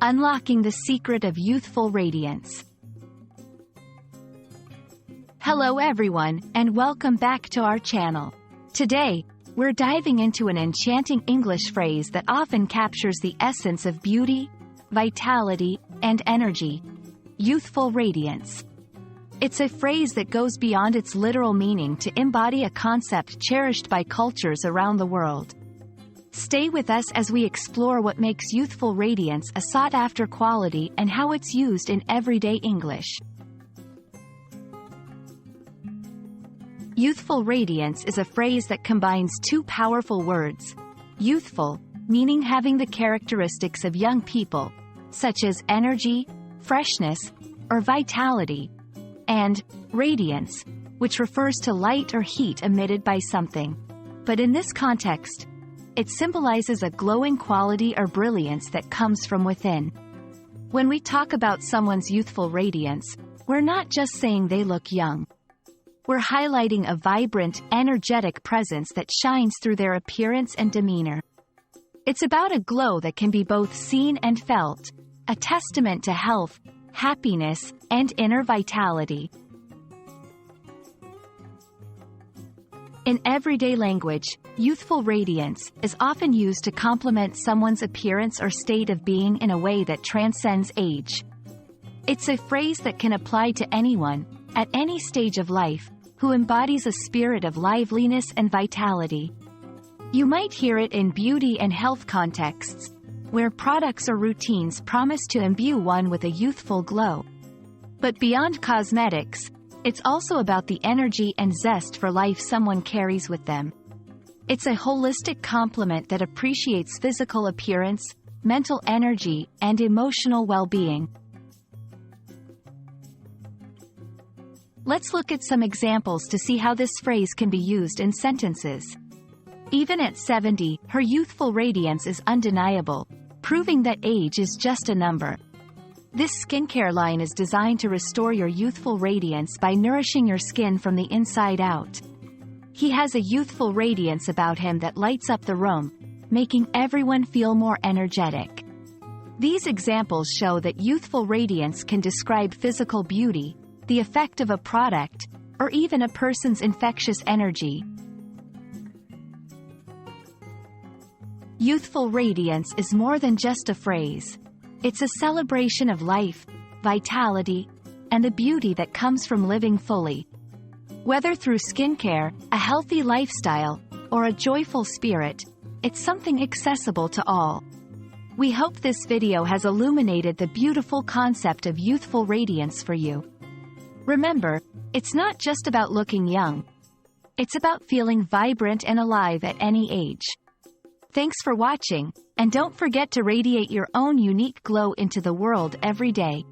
Unlocking the secret of youthful radiance. Hello everyone, and welcome back to our channel. Today, we're diving into an enchanting English phrase that often captures the essence of beauty, vitality, and energy. Youthful radiance. It's a phrase that goes beyond its literal meaning to embody a concept cherished by cultures around the world. Stay with us as we explore what makes youthful radiance a sought-after quality and how it's used in everyday English. Youthful radiance is a phrase that combines two powerful words: youthful, meaning having the characteristics of young people, such as energy, freshness, or vitality, and radiance, which refers to light or heat emitted by something. But in this context, it symbolizes a glowing quality or brilliance that comes from within. When we talk about someone's youthful radiance, we're not just saying they look young. We're highlighting a vibrant, energetic presence that shines through their appearance and demeanor. It's about a glow that can be both seen and felt, a testament to health, happiness, and inner vitality. In everyday language, youthful radiance is often used to compliment someone's appearance or state of being in a way that transcends age. It's a phrase that can apply to anyone, at any stage of life, who embodies a spirit of liveliness and vitality. You might hear it in beauty and health contexts, where products or routines promise to imbue one with a youthful glow. But beyond cosmetics, it's also about the energy and zest for life someone carries with them. It's a holistic compliment that appreciates physical appearance, mental energy, and emotional well-being. Let's look at some examples to see how this phrase can be used in sentences. Even at 70, her youthful radiance is undeniable, proving that age is just a number. This skincare line is designed to restore your youthful radiance by nourishing your skin from the inside out. He has a youthful radiance about him that lights up the room, making everyone feel more energetic. These examples show that youthful radiance can describe physical beauty, the effect of a product, or even a person's infectious energy. Youthful radiance is more than just a phrase. It's a celebration of life, vitality, and the beauty that comes from living fully. Whether through skincare, a healthy lifestyle, or a joyful spirit, it's something accessible to all. We hope this video has illuminated the beautiful concept of youthful radiance for you. Remember, it's not just about looking young. It's about feeling vibrant and alive at any age. Thanks for watching, and don't forget to radiate your own unique glow into the world every day.